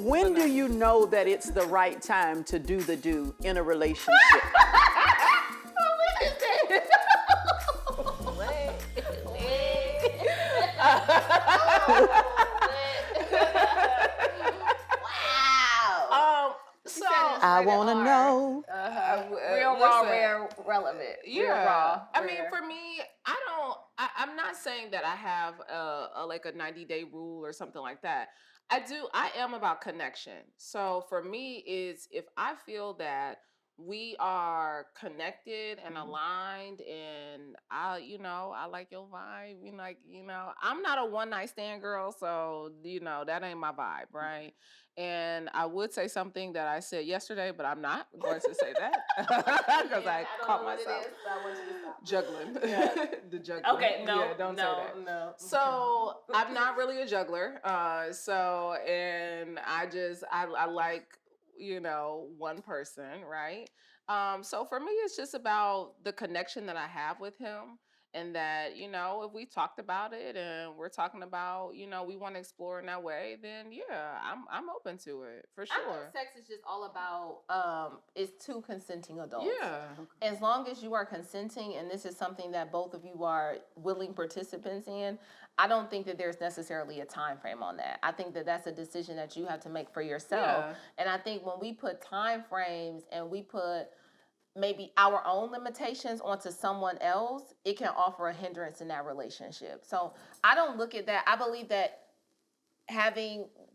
When do you know that it's the right time to do the do in a relationship? So I want to know. Real raw, real relevant. Yeah. Real raw. I mean, for me, I'm not saying that I have like a 90-day rule or something like that. I am about connection. So for me is if I feel that we are connected and aligned and I like your vibe, I'm not a one night stand girl, so that ain't my vibe, right? And I would say something that I said yesterday, but I'm not going to say that because I caught myself juggling. The juggling. Okay, no, yeah, don't say that. No. So I'm not really a juggler. And I like one person, right? So for me, it's just about the connection that I have with him. And that, if we talked about it and we're talking about, we want to explore in that way, then yeah, I'm open to it for sure. I think sex is just all about it's two consenting adults. Yeah. As long as you are consenting and this is something that both of you are willing participants in, I don't think that there's necessarily a time frame on that. I think that that's a decision that you have to make for yourself. Yeah. And I think when we put time frames and we put maybe our own limitations onto someone else, it can offer a hindrance in that relationship. So I don't look at that. I believe that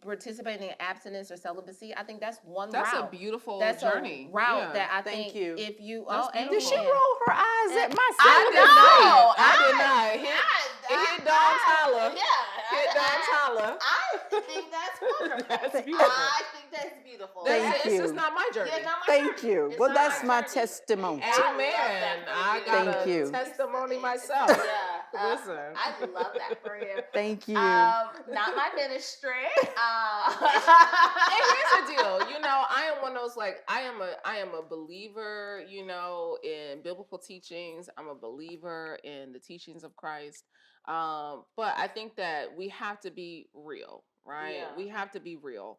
participating in abstinence or celibacy, I think that's one route. That's a beautiful That's journey. a route that I Thank think you. if you... Did she roll her eyes at my I did not. It hit Dog's holler. Yeah. Hit Dog's holler. I think that's wonderful. That's beautiful. I think that's beautiful. Thank It's you. just not my journey. Yeah, not my Thank journey. you. It's Well, not that's my journey. testimony. Amen. I got Thank you. a testimony myself. Yeah. Listen. I love that for you. Thank you. Not my ministry. And here's the deal, I am one of those I am a believer, in biblical teachings. I'm a believer in the teachings of Christ. But I think that we have to be real, right? Yeah. We have to be real.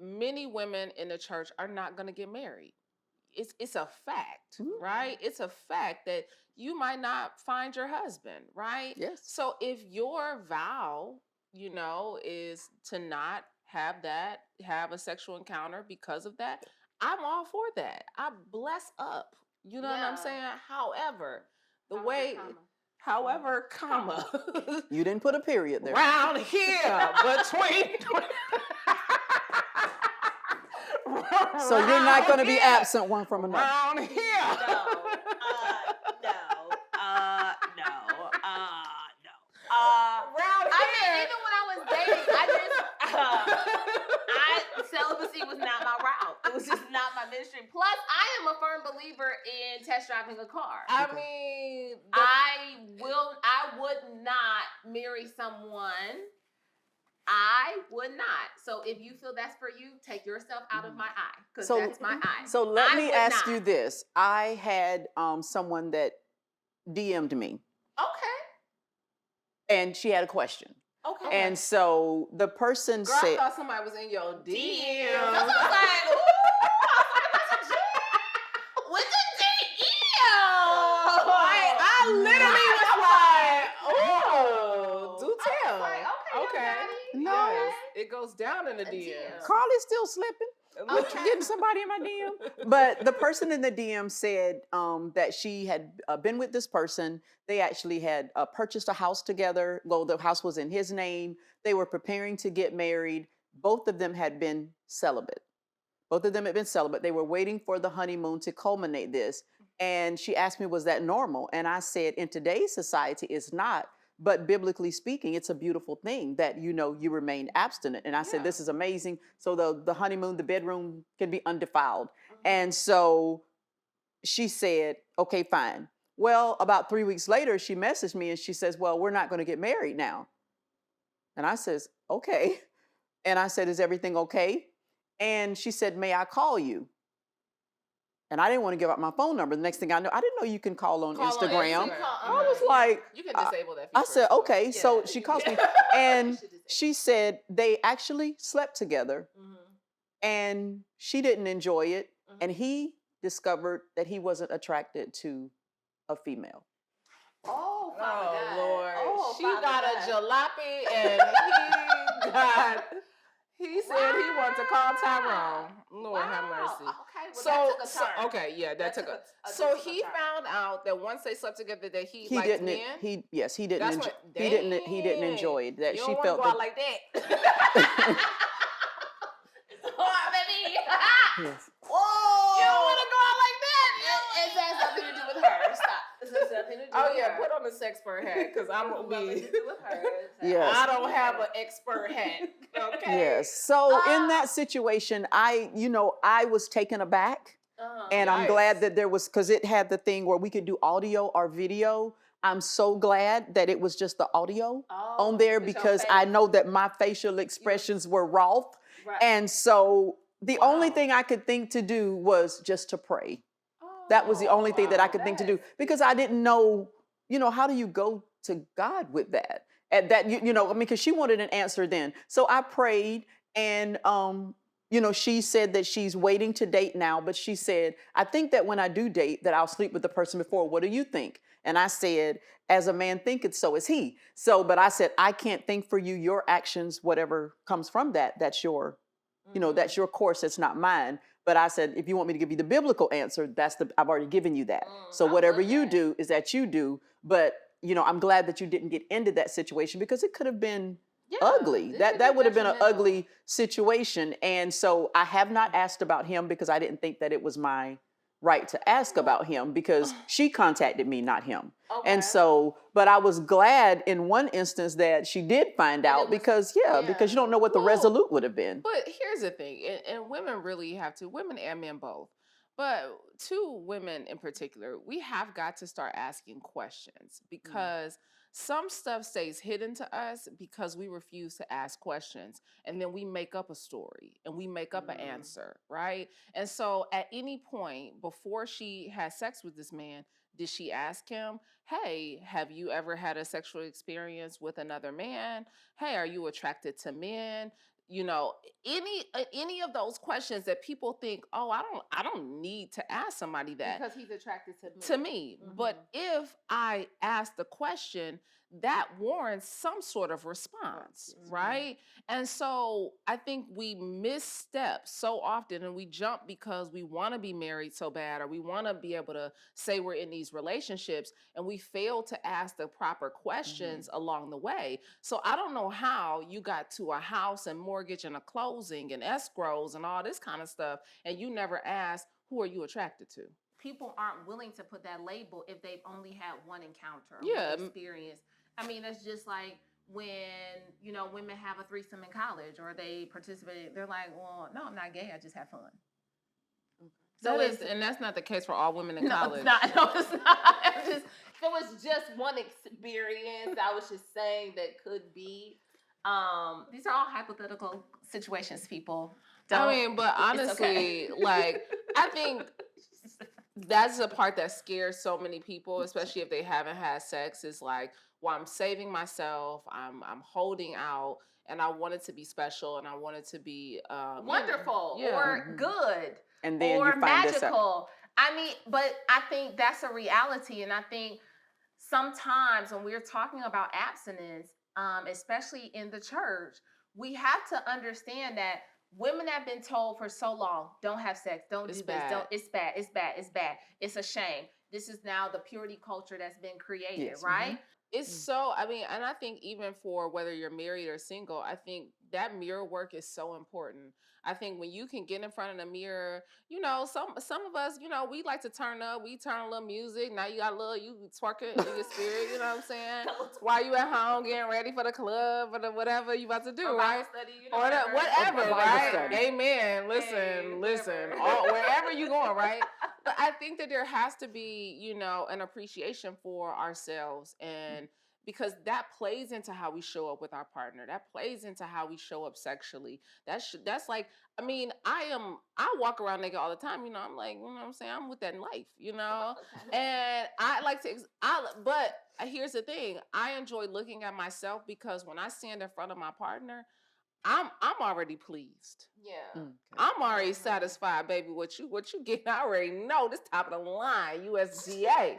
Many women in the church are not going to get married. It's a fact, right? It's a fact that you might not find your husband, right? Yes. So if your vow, is to not have a sexual encounter because of that, I'm all for that. I bless up. You know what I'm saying? However, comma. You didn't put a period there. Round here between. So you're not going to be absent one from another. Round here. Even when I was dating, celibacy was not my route. It was just not my ministry. Plus, I am a firm believer in test driving a car. I mean, I would not marry someone. I would not. So if you feel that's for you, take yourself out of my eye, because that's my eye. So let me ask you this. I had someone that DM'd me. Okay. And she had a question. Okay. And so the person girl, said... I thought somebody was in your DM. I was like, ooh, that's a G. With the DM. I literally was like, oh, do tell. Like, okay. No. Yes, it goes down in the DM. Carly's still slipping. Getting somebody in my DM. But the person in the DM said that she had been with this person. They actually had purchased a house together. Well, the house was in his name. They were preparing to get married. Both of them had been celibate. They were waiting for the honeymoon to culminate this. And she asked me, was that normal? And I said, in today's society, it's not. But biblically speaking, it's a beautiful thing that, you remain abstinent. And I said, this is amazing. So the honeymoon, the bedroom can be undefiled. And so she said, okay, fine. Well, about 3 weeks later, she messaged me and she says, well, we're not going to get married now. And I says, okay. And I said, is everything okay? And she said, may I call you? And I didn't want to give out my phone number. The next thing I know, I didn't know you can call on Instagram. I was like, you can disable that feature. I said, okay. Yeah. So she calls me and she said they actually slept together and she didn't enjoy it. And he discovered that he wasn't attracted to a female. Oh, Father God. Lord. Oh, She Father got God. a jalopy and he said he wanted to call Tyrone. Lord have mercy. Okay, well, that took a turn. Okay, yeah, that took a. that So took a he turn. found out that once they slept together that he He liked didn't. men. He didn't. That's Enjoy, what. he didn't enjoy it. That You she don't want to felt go out that. like that. Oh, baby. Yes. Whoa. You don't want to go out like that. It has nothing to do with her. Stop. It has nothing to do Oh with yeah, her. put on the sexpert hat because I'm gonna Nothing be. to do with her. Yes. I don't have an expert hat. Okay. Yes. So in Oh. that situation, I was taken aback. And I'm glad Yikes. that there was, because it had the thing where we could do audio or video. I'm so glad that it was just the audio on there, just your because I face. know that my facial expressions were raw. Right. And so the only Wow. thing I could think to do was just to pray. Oh, That was the only thing that I wow. could think to do, because I didn't know, how do you go to God with that? At that, because she wanted an answer then. So I prayed, and she said that she's waiting to date now, but she said, I think that when I do date, that I'll sleep with the person before. What do you think? And I said, as a man thinketh, so is he. So, but I said, I can't think for you. Your actions, whatever comes from that, that's your, that's your course. It's not mine. But I said, if you want me to give you the biblical answer, I've already given you that. So I whatever love you that. do is that you do. But, I'm glad that you didn't get into that situation, because it could have been ugly. That would have been an ugly situation. And so I have not asked about him, because I didn't think that it was my right to ask about him, because she contacted me, not him. Okay. And so, but I was glad in one instance that she did find out, because because you don't know what the resolute would have been. But here's the thing, and women really have to, women and men both, but two women in particular, we have got to start asking questions, because some stuff stays hidden to us because we refuse to ask questions, and then we make up a story and we make up an answer, right? And so at any point before she had sex with this man, did she ask him, hey, have you ever had a sexual experience with another man? Hey, are you attracted to men? Any of those questions that people think, oh, I don't need to ask somebody that Because he's attracted to me. to me. But if I ask the question, that warrants some sort of response, right? And so I think we misstep so often, and we jump because we want to be married so bad, or we want to be able to say we're in these relationships, and we fail to ask the proper questions along the way. So I don't know how you got to a house and mortgage and a closing and escrows and all this kind of stuff, and you never asked, who are you attracted to? People aren't willing to put that label if they've only had one encounter, Yeah. one experience. I mean, it's just like when, women have a threesome in college, or they participate, they're like, well, no, I'm not gay, I just have fun. So and that's not the case for all women in No, college. it's not. No, it's not. It was just one experience. I was just saying that could be. These are all hypothetical situations, people. I mean, but honestly, like, I think that's the part that scares so many people, especially if they haven't had sex, is like, well, I'm saving myself, I'm holding out, and I want it to be special, and I want it to be wonderful or good, and then or you find magical. I mean, but I think that's a reality, and I think sometimes when we're talking about abstinence, especially in the church, we have to understand that women have been told for so long, don't have sex, don't do this, don't. It's bad, it's bad, it's bad. It's a shame. This is now the purity culture that's been created, right? It's so, I mean, and I think even for whether you're married or single, I think that mirror work is so important. I think when you can get in front of the mirror, some of us, we like to turn up, we turn a little music. Now you got a little, you twerking in your spirit, you know what I'm saying? While you at home getting ready for the club or whatever you about to do, right? Study, Or whatever, right? study. Amen. Listen, wherever you going, right? But I think that there has to be, an appreciation for ourselves, and because that plays into how we show up with our partner. That plays into how we show up sexually. That's like, I mean, I walk around naked all the time. I'm like, you know what I'm saying? I'm with that life, and I like to, but here's the thing. I enjoy looking at myself, because when I stand in front of my partner, I'm already pleased. Yeah. I'm already Mhm. satisfied, baby. What you get, I already know this top of the line, USGA,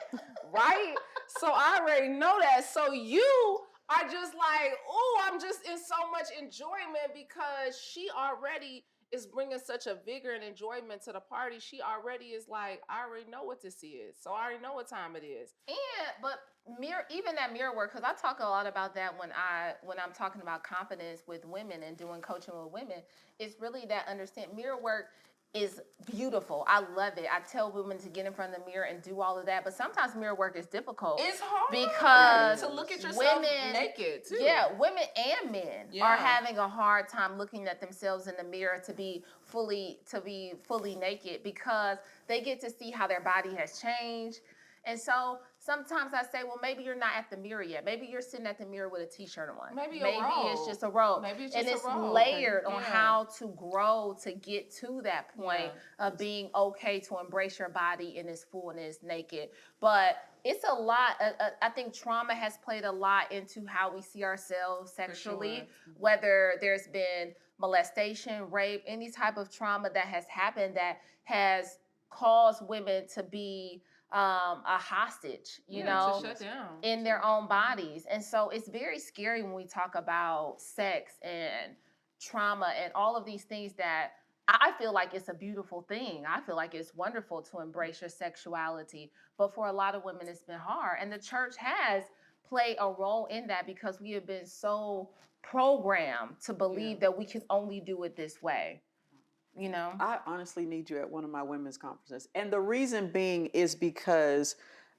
right? So I already know that. So you are just like, oh, I'm just in so much enjoyment because she already is bringing such a vigor and enjoyment to the party. She already is like, I already know what this is. So I already know what time it is. But even that mirror work, because I talk a lot about that when I'm talking about confidence with women and doing coaching with women. It's really that understand mirror work is beautiful. I love it. I tell women to get in front of the mirror and do all of that, but sometimes mirror work is difficult. It's hard because to look at yourself women naked too. Yeah, women and men Yeah. are having a hard time looking at themselves in the mirror to be fully naked because they get to see how their body has changed. And so sometimes I say, well, maybe you're not at the mirror yet. Maybe you're sitting at the mirror with a t-shirt on. Maybe it's just a robe. Maybe it's and just it's a robe. layered on Yeah. how to grow to get to that point of being okay to embrace your body in its fullness naked. But it's a lot. I think trauma has played a lot into how we see ourselves sexually, sure. whether there's been molestation, rape, any type of trauma that has happened that has caused women to be a hostage, you know, to shut down in their own bodies. And so it's very scary when we talk about sex and trauma and all of these things that I feel like it's a beautiful thing. I feel like it's wonderful to embrace your sexuality. But for a lot of women, it's been hard. And the church has played a role in that because we have been so programmed to believe that we can only do it this way. You know? I honestly need you at one of my women's conferences. And the reason being is because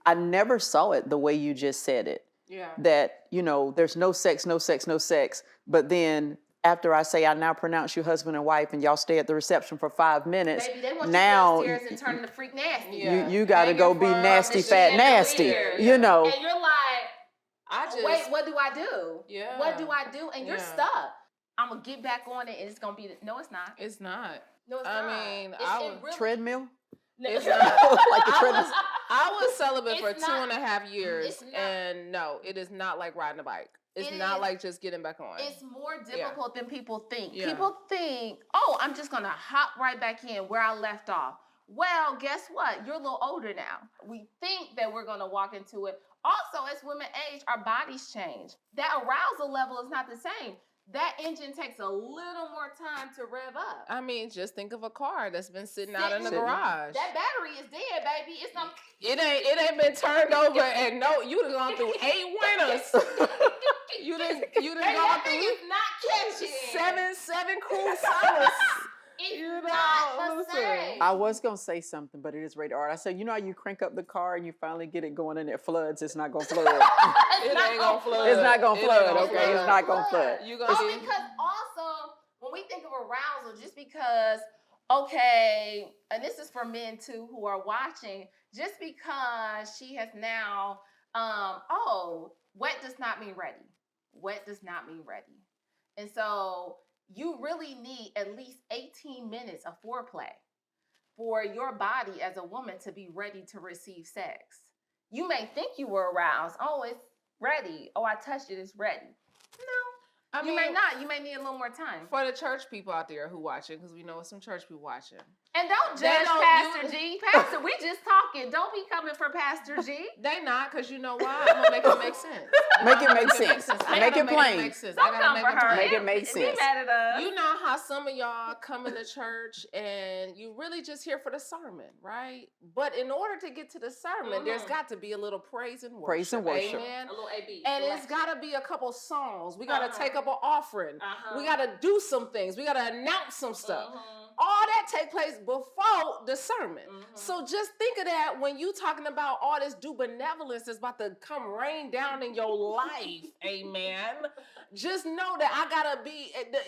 I never saw it the way you just said it. Yeah. That, you know, there's no sex, no sex, no sex. But then after I say I now pronounce you husband and wife and y'all stay at the reception for 5 minutes, Baby, they want now you to upstairs and turn the freak nasty. you got to go be nasty, fat, nasty. You know. And you're like, wait, what do I do? Yeah. What do I do? And you're stuck. I'm going to get back on it and it's going to be, no, it's not. It's not. No, it's not. mean, Really, treadmill? It's not. Like the treadmill. I was celibate for It's not. 2.5 years, It's not. and no, it is not like riding a bike. It's not like just getting back on. It's more difficult than people think. Yeah. People think, oh, I'm just going to hop right back in where I left off. Well, guess what? You're a little older now. We think that we're going to walk into it. Also, as women age, our bodies change. That arousal level is not the same. That engine takes a little more time to rev up. I mean, just think of a car that's been sitting out in the garage. That battery is dead, baby. It's not. It ain't been turned over, and no, you done gone through 8 winters. you done gone through. It's not catching. 7 cruel summers. It's You not know, the same. I was going to say something, but it is rated R. I said, you know how you crank up the car and you finally get it going and it floods? It's not going to flood. It ain't gonna flood. It's not going to flood, gonna okay? It's not going to flood. You gonna see? Because also, when we think of arousal, just because, okay, and this is for men too who are watching, just because she has now, wet does not mean ready. Wet does not mean ready. And so you really need at least 18 minutes of foreplay for your body as a woman to be ready to receive sex. You may think you were aroused. Oh, it's ready. Oh, I touched it. It's ready. No, you may not. You may need a little more time. For the church people out there who watching, because we know some church people watching. And don't judge Pastor G. Pastor, we just talking. Don't be coming for Pastor G. They not, because you know why? I'm going to make it make sense. Make it make sense. Make it plain. Don't come for her. Make it make sense. Be mad at us. You know how some of y'all come into church and you really just here for the sermon, right? But in order to get to the sermon, there's got to be a little praise and worship. Praise and worship. Amen. A little AB. And it's got to be a couple songs. We got to take up an offering. We got to do some things. We got to announce some stuff. All that take place before the sermon. So just think of that when you talking about all this due benevolence that's about to come rain down in your life. Amen. Just know that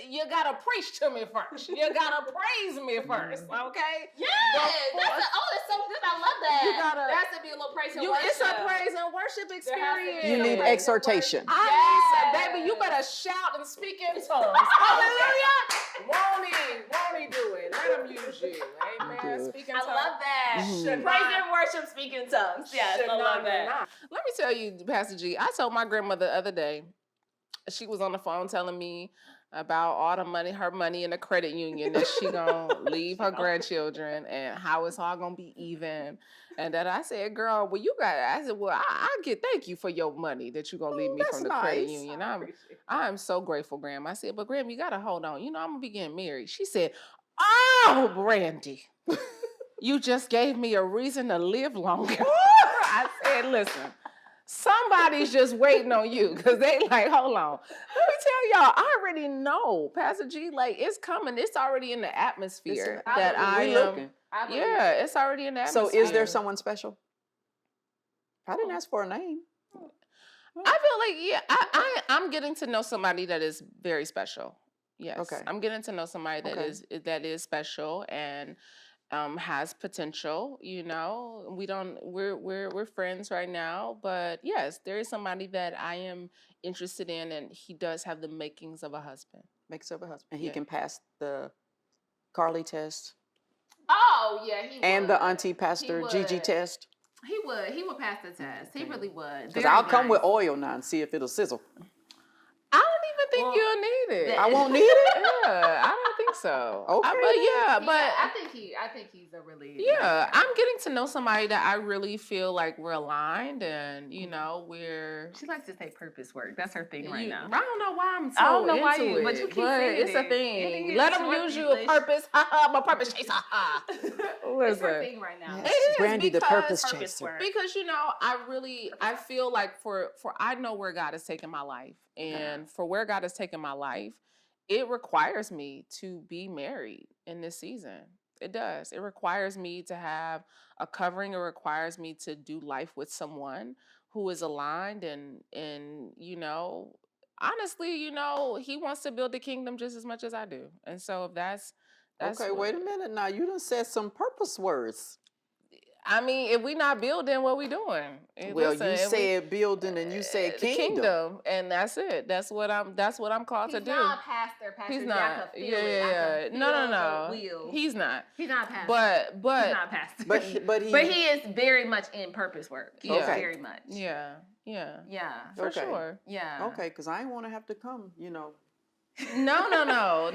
you gotta preach to me first. You gotta praise me first, okay? Yes, that's so good. I love that. You gotta, there has to be a little praise and worship. It's a praise and worship experience. You need exhortation. Baby, you better shout and speak in tongues. Hallelujah. Won't he do it? Let him use you. Amen. Speak in tongues. I love that. Praise and worship, speak in tongues. Yes, I love that. Let me tell you, Pastor G, I told my grandmother the other day, she was on the phone telling me about all the money, her money in the credit union that she gonna leave her grandchildren, and how it's all gonna be even. And that I said, girl, well, you got. I said, well, I get thank you for your money that you gonna leave me That's from the credit nice. union. I'm so grateful, Graham. I said, but Graham, you gotta hold on. You know, I'm gonna be getting married. She said, oh, Brandi, you just gave me a reason to live longer. I said, listen. Somebody's just waiting on you because they like, hold on. Let me tell y'all, I already know, Pastor G, like it's coming. It's already in the atmosphere that I we am. looking. Yeah, it's already in the So atmosphere. is there someone special? I didn't ask for a name. I feel like, yeah, I'm getting to know somebody that is very special. Yes. Okay. I'm getting to know somebody that is special and has potential. You know, we're friends right now, but yes, there is somebody that I am interested in, and he does have the makings of a husband. Makes up a husband. And he Yeah. can pass the Karli test Oh yeah, he and would. the Auntie Pastor Gigi would. test. He would pass the test. He really would. Because Very I'll come with nice. oil now and see if it'll sizzle. I don't even think Well, you'll need it. I won't need it? Yeah, I don't think so. Okay, But I think he's a really yeah, nice guy. I'm getting to know somebody that I really feel like we're aligned, and you know, She likes to say purpose work. That's her thing right now. I don't know why I'm so I don't know into why you- it, but you keep saying it's a it. thing. It Let is them short use you a English. purpose. I'm a purpose chaser. It's her Listen. thing right now. Yes, It is Brandi the because purpose purpose chaser. work. Because you know, I feel like for I know where God has taken my life, and for where God has taken my life, it requires me to be married in this season. It does. It requires me to have a covering. It requires me to do life with someone who is aligned and you know, honestly, you know, he wants to build the kingdom just as much as I do. And so if that's Okay, what- wait a minute now. You done said some purpose words. I mean, if we not building, what we doing? And Well, listen, you if we- said building and you said the kingdom. and that's it. That's what I'm called He's to do. not a pastor. He's I not. can feel Yeah, it. I yeah. can No. feel the wheel. He's not. He's not a pastor. But he's not a pastor. But he is very much in purpose work. He is Okay. very much. yeah. Yeah. For Okay. sure. Yeah. Okay, because I ain't want to have to come, you know. No.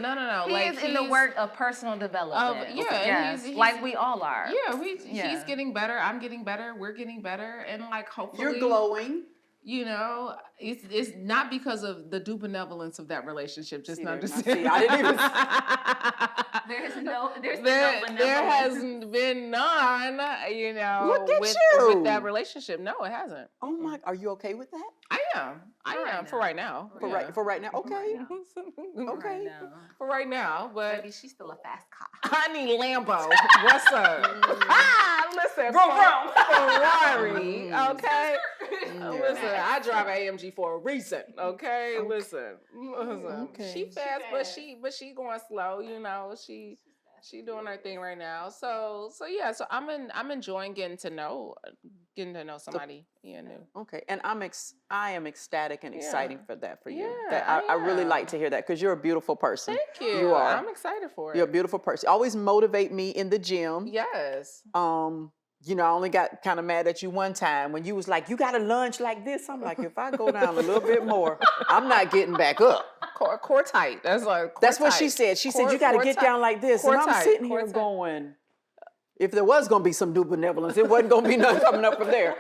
He Like is in the work of personal development. and he's like we all are. Yeah, he's getting better. I'm getting better. We're getting better, and like hopefully You're glowing. You know, it's not because of the due benevolence of that relationship. Just See, understand. see, I didn't even. There's there no hasn't been none. You know, Look at with that you. relationship. No, it hasn't. Oh my, are you okay with that? I am for right now. For right now? Okay. Okay. For right now, but Maybe she's still a fast car. I need Lambo. What's up? Listen, Vroom, Ferrari. Okay. Yeah. Listen, I drive AMG for a reason. Okay, listen. Okay. She fast, but she going slow. You know, she doing her thing right now. So yeah. So I'm enjoying getting to know somebody new. Okay, and I am ecstatic and exciting for that for you. Yeah, That I really am. like to hear that because you're a beautiful person. Thank you. You are. I'm excited for it. You're a beautiful person. You always motivate me in the gym. Yes. You know, I only got kind of mad at you one time when you was like, you got to lunge like this. I'm like, if I go down a little bit more, I'm not getting back up. Core tight. That's like That's what she said. She said, you got to get down like this. And I'm sitting here going, if there was going to be some due benevolence, it wasn't going to be nothing coming up from there.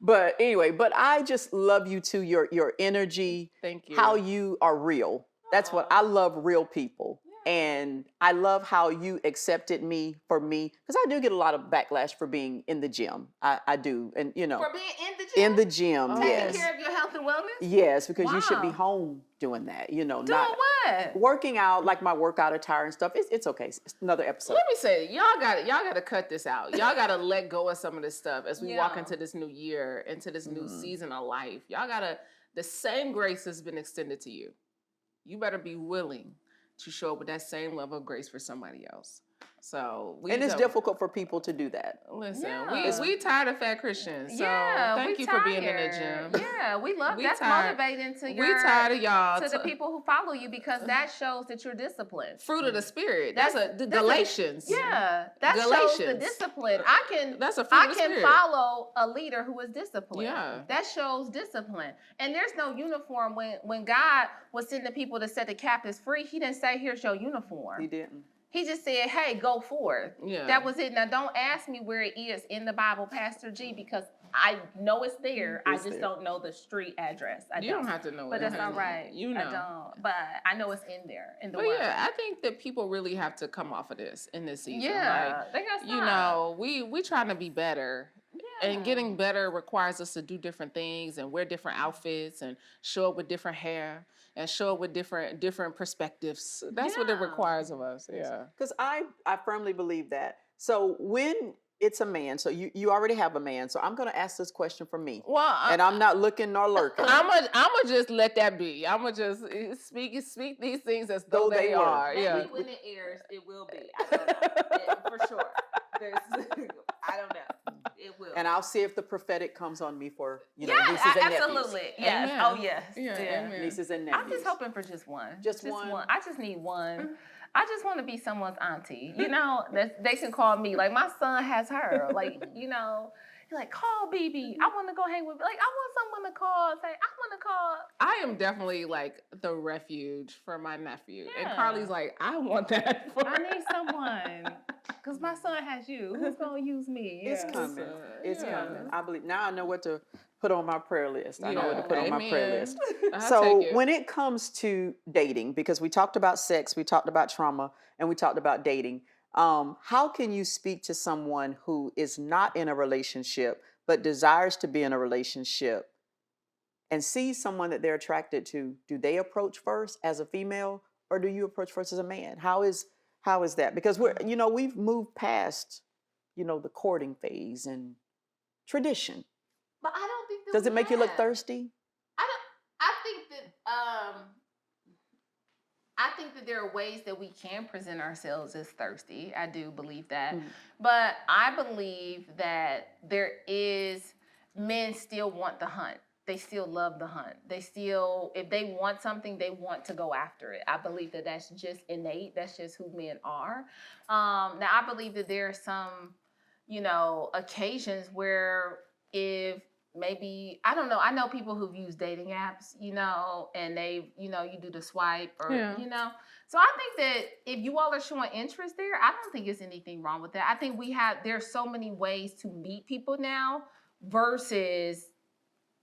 But anyway, but I just love you too, your energy. Thank you. How you are real. That's what I love, real people. And I love how you accepted me for me, because I do get a lot of backlash for being in the gym. I do, and you know, For being in the gym? in the gym, Taking yes, care of your health and wellness? yes, because you should be Wow. home doing that. You know, Doing not what? working out like my workout attire and stuff. It's okay. It's another episode. Let me say, y'all got to cut this out. Y'all got to let go of some of this stuff as we walk Yeah. into this new year, into this new season of life. Y'all got to, the same grace has been extended to you. You better be willing to show up with that same level of grace for somebody else. So and it's difficult for people to do that. Listen, Yeah. we tired of fat Christians. So Yeah, thank we you for being in the tired. gym. Yeah, we love We that's tired. motivating to We your tired of y'all. to the people who follow you because that shows that you're disciplined. Fruit of the spirit. That's the that's Galatians. Yeah, that shows the Galatians. discipline. That's a fruit I of the can spirit. follow a leader who is disciplined. Yeah. That shows discipline. And there's no uniform when God was sending people to set the captives free. He didn't say, "Here's your uniform." He didn't. He just said, "Hey, go forth." Yeah. That was it. Now, don't ask me where it is in the Bible, Pastor G, because I know it's there. I just don't know the street address. You don't have to know but it. that's all right. You know. I don't. But I know it's in there in the But Word. yeah, I think that people really have to come off of this in this season. Yeah, they got you know, we trying to be better. Yeah. And getting better requires us to do different things and wear different outfits and show up with different hair and show up with different perspectives. That's what it Yeah. requires of us. Yeah. Because I firmly believe that. So when it's a man, so you already have a man, so I'm going to ask this question for me. Well, And I'm not looking nor lurking. I'm gonna just let that be. I'm gonna just speak these things as though they were. are. Maybe Yeah. when it airs, it will be. I don't know. For sure. I don't know. It will. And I'll see if the prophetic comes on me for, yeah, nieces and nephews. absolutely. Yes. Amen. Oh, yes. Yeah, amen. Nieces and nephews. I'm just hoping for just one. Just one? I just need one. I just want to be someone's auntie. You know, that they can call me. Like, my son has her. Like, he's like, call BB. I want to go hang with, like, I want someone to call and say, I want to call. I am definitely like the refuge for my nephew. And Yeah. Carly's like, I want that for I need someone. Because my son has you. Who's going to use me? It's Yeah. coming. It's Yeah. coming. I believe. Now I know what to put on my prayer list. I know what to put on my prayer Amen. list. I'll So take it. when it comes to dating, because we talked about sex, we talked about trauma, and we talked about dating, how can you speak to someone who is not in a relationship but desires to be in a relationship and sees someone that they're attracted to? Do they approach first as a female, or do you approach first as a man? How is that? Because we've moved past, the courting phase and tradition. But I don't think that Does it we make you look have. thirsty? I think that there are ways that we can present ourselves as thirsty. I do believe that. But I believe that men still want the hunt. They still love the hunt. They still, if they want something, they want to go after it. I believe that that's just innate. That's just who men are. Now, I believe that there are some, occasions where if maybe, I don't know, I know people who've used dating apps, and they, you do the swipe or, So I think that if you all are showing interest there, I don't think there's anything wrong with that. I think there's so many ways to meet people now versus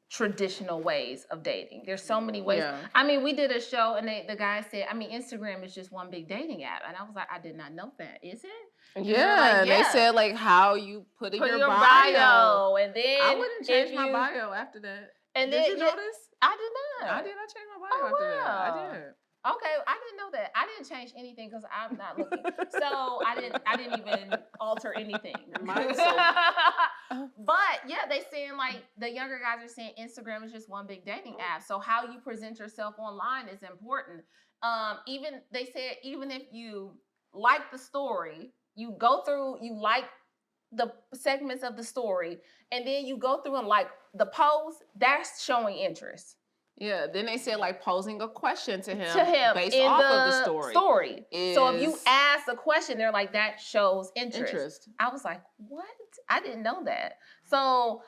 traditional ways of dating. There's so many ways. Yeah. I mean, we did a show and the guy said, Instagram is just one big dating app. And I was like, I did not know that. Is it? Yeah, and they said like how you put in your bio. And then I wouldn't change my bio after that. And did then you notice? I did not. I did not change my bio after that. I did. Okay, I didn't know that. I didn't change anything because I'm not looking. So I didn't even alter anything. But yeah, they saying like the younger guys are saying Instagram is just one big dating app. So how you present yourself online is important. Even they said even if you like the story, you like the segments of the story, and then you go through and like the post, that's showing interest. Yeah, then they said like posing a question to him based in off the of the story. So if you ask a question, they're like, that shows interest. I was like, what? I didn't know that. So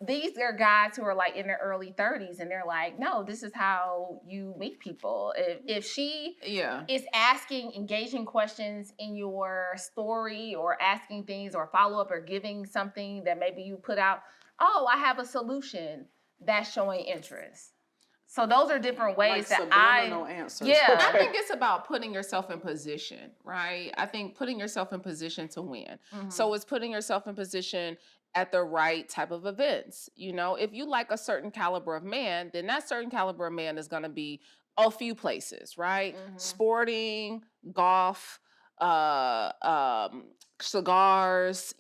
these are guys who are like in their early 30s and they're like, no, this is how you meet people. If she is asking engaging questions in your story or asking things or follow up or giving something that maybe you put out, oh, I have a solution, that's showing interest. So those are different ways like answers. Yeah. Okay. I think it's about putting yourself in position, right? I think putting yourself in position to win. Mm-hmm. So it's putting yourself in position at the right type of events. If you like a certain caliber of man, then that certain caliber of man is going to be a few places, right? Mm-hmm. Sporting, golf, cigars,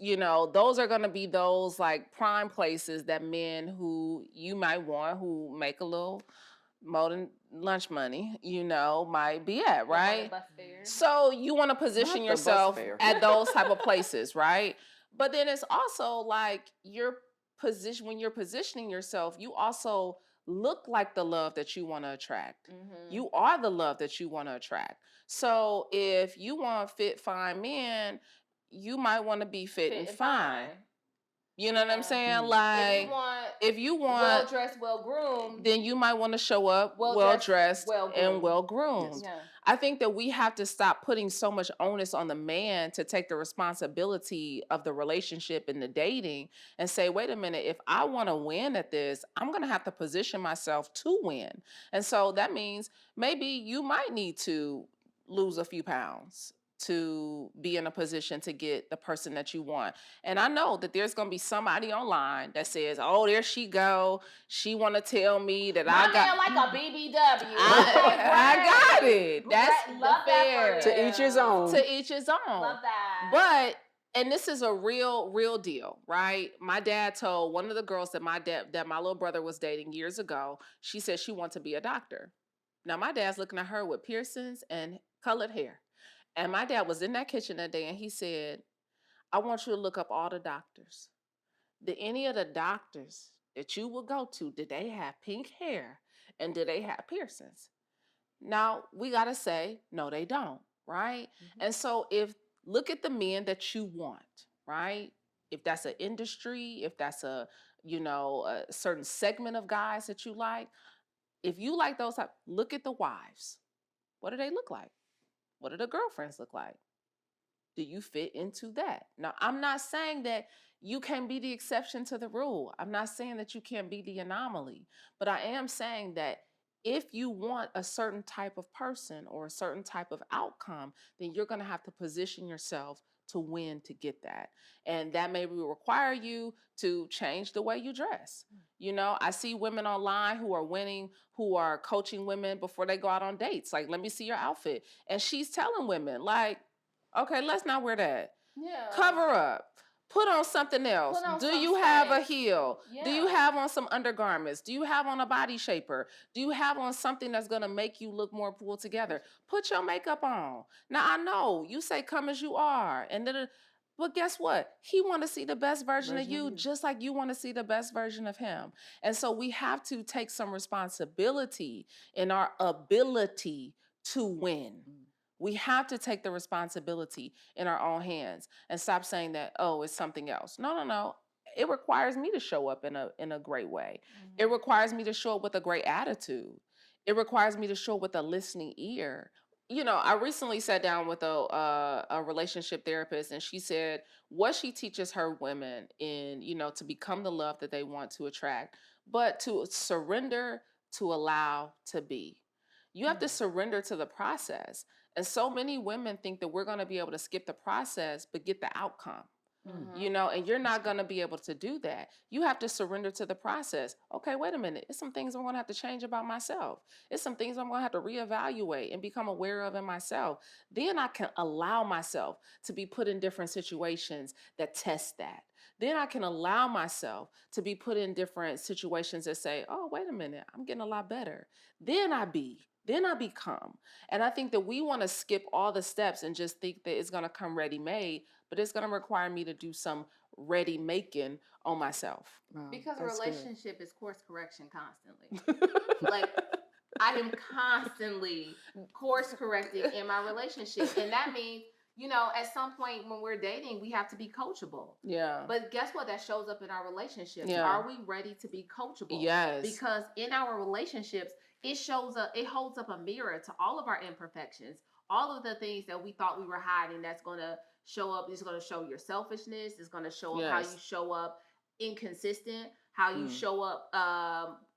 those are going to be those like prime places that men who you might want who make a little more than lunch money, might be at, More than right? bus fare. So you want to position Not the bus yourself fare. at those type of places, right? But then it's also like your position when you're positioning yourself, you also look like the love that you want to attract. Mhm. You are the love that you want to attract. So if you want fit, fine men, you might want to be fit and fine. You know what I'm Yeah. saying? Mm. Like, if you well want, dressed, well groomed, then you might want to show up Well well dressed, dressed well and groomed. well groomed. Yes. yeah. I think that we have to stop putting so much onus on the man to take the responsibility of the relationship and the dating and say, wait a minute, if I want to win at this, I'm going to have to position myself to win. And so that means maybe you might need to lose a few pounds to be in a position to get the person that you want. And I know that there's going to be somebody online that says, oh, there she go. She want to tell me that My I man got like a BBW. I got it. That's Love the that fair. for you. To each his own. To each his own. Love that. But and this is a real deal, right? My dad told one of the girls that my little brother was dating years ago, she said she wanted to be a doctor. Now my dad's looking at her with piercings and colored hair. And my dad was in that kitchen that day and he said, I want you to look up all the doctors. Did any of the doctors that you will go to, did they have pink hair and did they have piercings? Now we got to say, no, they don't, right? Mhm. And so look at the men that you want, right? If that's an industry, if that's a certain segment of guys that you like, if you like those, look at the wives. What do they look like? What do the girlfriends look like? Do you fit into that? Now, I'm not saying that you can be the exception to the rule. I'm not saying that you can't be the anomaly, but I am saying that if you want a certain type of person or a certain type of outcome, then you're going to have to position yourself to win to get that. And that may require you to change the way you dress. I see women online who are winning, who are coaching women before they go out on dates. Like, let me see your outfit. And she's telling women, like, okay, let's not wear that. Yeah. Cover up. Put on something else. Put on Do some you have a sex. heel? Do you Yeah. have on some undergarments? Do you have on a body shaper? Do you have on something that's going to make you look more pulled together? Put your makeup on. Now, I know you say come as you are. But guess what? He want to see the best version of you just like you want to see the best version of him. And so we have to take some responsibility in our ability to win. We have to take the responsibility in our own hands and stop saying that, oh, it's something else. No. It requires me to show up in a great way. It requires me to show up with a great attitude. It requires me to show up with a listening ear. I recently sat down with a relationship therapist, and she said what she teaches her women to become the love that they want to attract, but to surrender, to allow, to be. You have to surrender to the process. And so many women think that we're going to be able to skip the process, but get the outcome. And you're not going to be able to do that. You have to surrender to the process. Okay, wait a minute. It's some things I'm going to have to change about myself. It's some things I'm going to have to reevaluate and become aware of in myself. Then I can allow myself to be put in different situations that test that. Then I can allow myself to be put in different situations that say, oh, wait a minute, I'm getting a lot better. Then I become. And I think that we want to skip all the steps and just think that it's going to come ready made, but it's going to require me to do some ready making on myself. Wow, Because a that's good. relationship is course correction constantly. Like, I am constantly course correcting in my relationship. And that means, at some point when we're dating, we have to be coachable. Yeah. But guess what? That shows up in our relationships. Yeah. Are we ready to be coachable? Yes. Because in our relationships, it holds up a mirror to all of our imperfections, all of the things that we thought we were hiding that's going to show up. It's going to show your selfishness. It's going to show up how you show up inconsistent, how you show up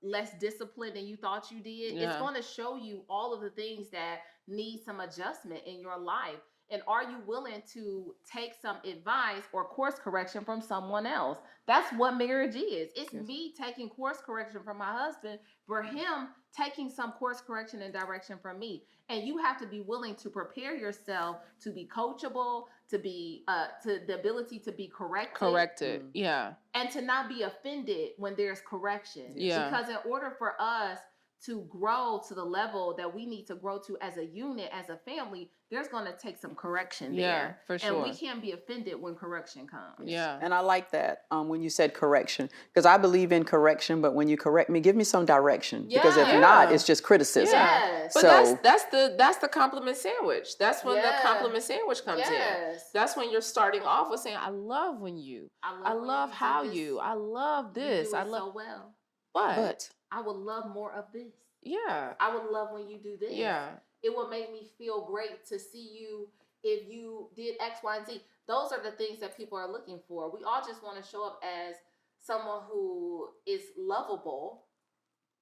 less disciplined than you thought you did. It's going to show you all of the things that need some adjustment in your life. And are you willing to take some advice or course correction from someone else? That's what marriage is. It's me taking course correction from my husband, for him taking some course correction and direction from me. And you have to be willing to prepare yourself to be coachable, to be to the ability to be corrected. Yeah. And to not be offended when there's correction. Yeah. Because in order for us to grow to the level that we need to grow to as a unit, as a family, there's going to take some correction there. for And we sure. can't be offended when correction comes. Yeah. And I like that when you said correction, because I believe in correction, but when you correct me, give me some direction. Because if Yeah. not, it's just criticism. Yes. But So that's the compliment sandwich. That's when the compliment sandwich comes in. Yes. That's when you're starting off with saying, I love when you, I love how you, I love this, You do I it love, so well. but I would love more of this. yeah, I would love when you do this. yeah, It would make me feel great to see you if you did X, Y, and Z. Those are the things that people are looking for. We all just want to show up as someone who is lovable,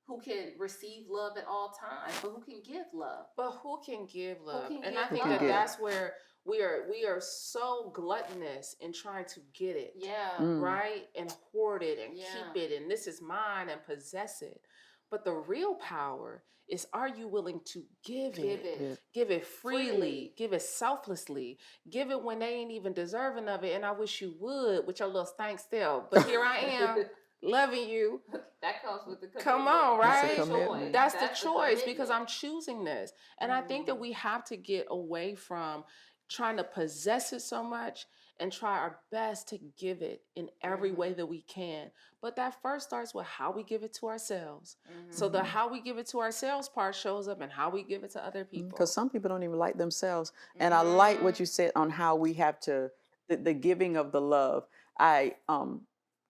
who can receive love at all times, but who can give love. but who can give love? can And give I think love? that that's where we are so gluttonous in trying to get it. Yeah. Right? And hoard it and Yeah. keep it and this is mine and possess it. But the real power is, are you willing to give it? Give it freely. Give it selflessly. Give it when they ain't even deserving of it. And I wish you would with your little stank still. But here I am, loving you. That comes with the commitment. Come on, That's a right? commitment. That's the choice because commitment. I'm choosing this. And I think that we have to get away from trying to possess it so much and try our best to give it in every way that we can. But that first starts with how we give it to ourselves. So the how we give it to ourselves part shows up in how we give it to other people. because some people don't even like themselves. And I like what you said on how we have to, the giving of the love. I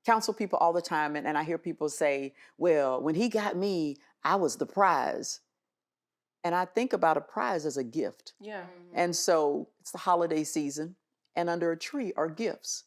counsel people all the time, and I hear people say, well, when he got me, I was the prize. And I think about a prize as a gift. Yeah. And so it's the holiday season, and under a tree are gifts.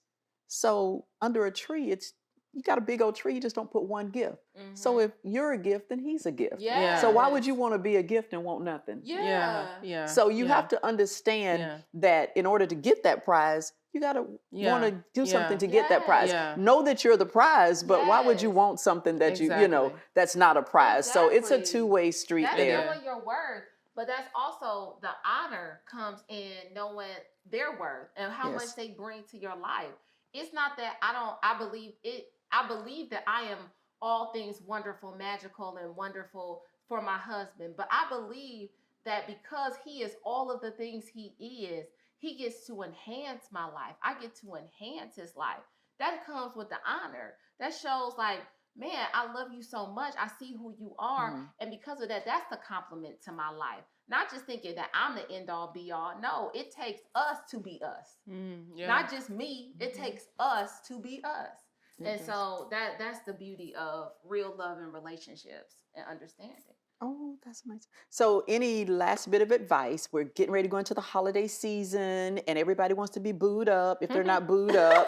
So under a tree, it's, you got a big old tree, you just don't put one gift. So if you're a gift, then he's a gift. Yeah. So why would you want to be a gift and want nothing? Yeah. So you have to understand that in order to get that prize, you got to want to do something to get that prize. Yeah. Know that you're the prize, but why would you want something that you know, Exactly. that's not a prize? So it's a Exactly. two-way street That's there. knowing your worth, but that's also the honor comes in knowing their worth and how Yes. much they bring to your life. It's not that I believe that I am all things wonderful, magical, and wonderful for my husband. But I believe that because he is all of the things he is, he gets to enhance my life. I get to enhance his life. That comes with the honor. That shows like, man, I love you so much. I see who you are. And because of that, that's the compliment to my life. Not just thinking that I'm the end all be all. No, it takes us to be us. Not just me. It takes us to be us. And so that's the beauty of real love and relationships and understanding. Oh, that's nice. So any last bit of advice? We're getting ready to go into the holiday season and everybody wants to be booed up if they're not booed up.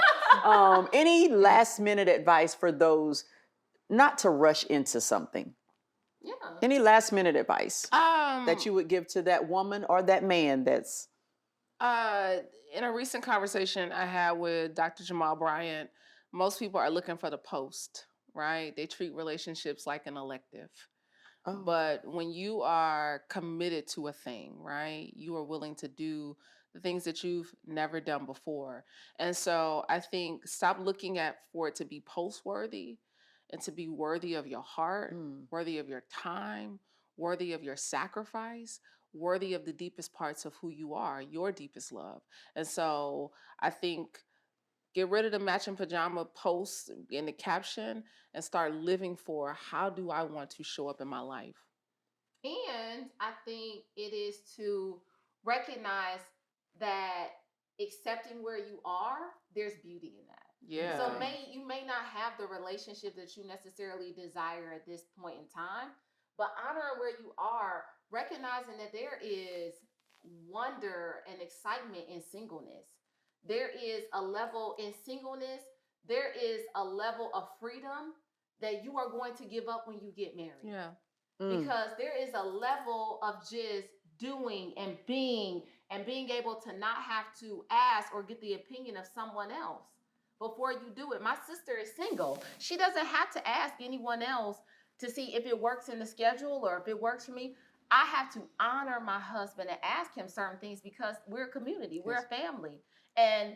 Any last minute advice for those not to rush into something? Yeah. Any last minute advice that That you would give to that woman or that man that's... in a recent conversation I had with Dr. Jamal Bryant, most people are looking for the post, right? They treat relationships like an elective. But when you are committed to a thing, right, you are willing to do the things that you've never done before. And so I think stop looking for it to be post-worthy and to be worthy of your heart, worthy of your time, worthy of your sacrifice, worthy of the deepest parts of who you are, your deepest love. And so I think get rid of the matching pajama posts in the caption and start living for, how do I want to show up in my life? And I think it is to recognize that accepting where you are, there's beauty in that. Yeah. So you may not have the relationship that you necessarily desire at this point in time, but honoring where you are, recognizing that there is wonder and excitement in singleness. There is a level in singleness, there is a level of freedom that you are going to give up when you get married. Yeah. Because there is a level of just doing and being able to not have to ask or get the opinion of someone else before you do it. My sister is single. She doesn't have to ask anyone else to see if it works in the schedule or if it works for me. I have to honor my husband and ask him certain things because we're a community, we're a family. And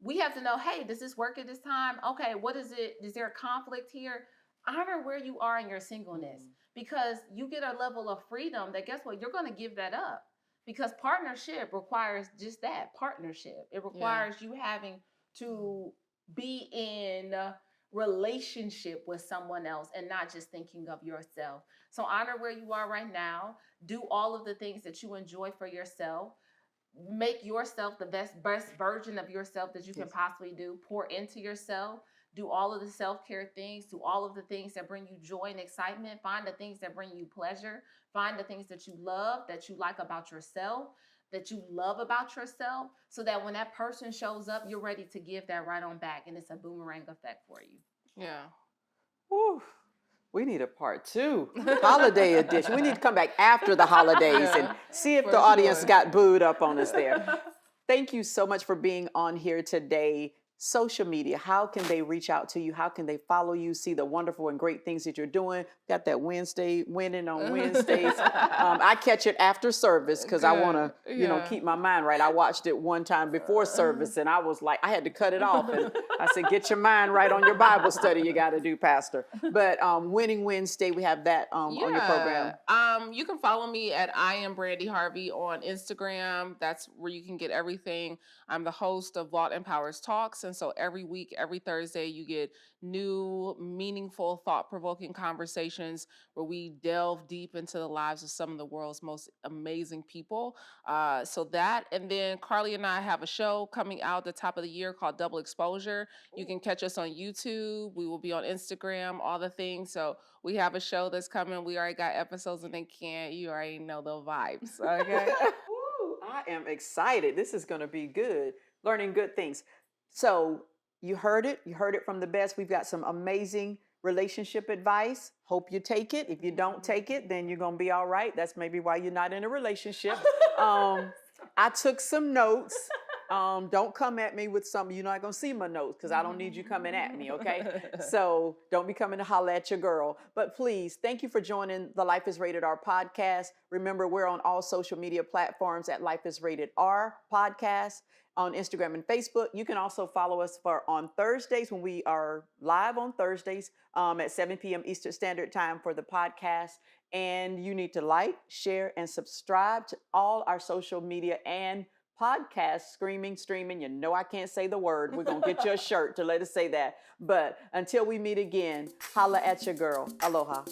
we have to know, hey, does this work at this time? Okay, what is it? Is there a conflict here? honor where you are in your singleness, because you get a level of freedom that, guess what, you're going to give that up, because partnership requires just that, partnership. It requires you having to be in relationship with someone else and not just thinking of yourself. So honor where you are right now. Do all of the things that you enjoy for yourself. Make yourself the best version of yourself that you can possibly do. Pour into yourself. Do all of the self-care things. Do all of the things that bring you joy and excitement. Find the things that bring you pleasure. Find the things that you love, that you like about yourself, that you love about yourself, so that when that person shows up, you're ready to give that right on back, and it's a boomerang effect for you. Yeah. Whew. We need a part 2, holiday edition. We need to come back after the holidays and see if the audience got booed up on us there. Thank you so much for being on here today. Social media, how can they reach out to you? How can they follow you, see the wonderful and great things that you're doing? Got that Wednesday, winning on Wednesdays. I catch it after service because I want to, keep my mind right. I watched it one time before service and I was like, I had to cut it off. And I said, get your mind right on your Bible study you got to do, Pastor. But Winning Wednesday, we have that on your program. You can follow me at I am Brandi Harvey on Instagram. That's where you can get everything. I'm the host of Vault Empowers Talks. And so every week, every Thursday, you get new, meaningful, thought-provoking conversations where we delve deep into the lives of some of the world's most amazing people. So that, and then Karli and I have a show coming out at the top of the year called Double Exposure. You can catch us on YouTube. We will be on Instagram, all the things. So we have a show that's coming. We already got episodes and you already know the vibes. Okay. Woo, I am excited. This is going to be good. Learning good things. So you heard it from the best. We've got some amazing relationship advice. Hope you take it. If you don't take it, then you're going to be all right. That's maybe why you're not in a relationship. I took some notes. Don't come at me with something. You're not going to see my notes because I don't need you coming at me, okay? So don't be coming to holler at your girl. But please, thank you for joining the Life is Rated R podcast. Remember, we're on all social media platforms at Life is Rated R podcast on Instagram and Facebook. You can also follow us on Thursdays when we are live on Thursdays at 7 p.m. Eastern Standard Time for the podcast. And you need to like, share, and subscribe to all our social media and podcast, streaming. You know I can't say the word. We're going to get you a shirt to let us say that. But until we meet again, holla at your girl. Aloha.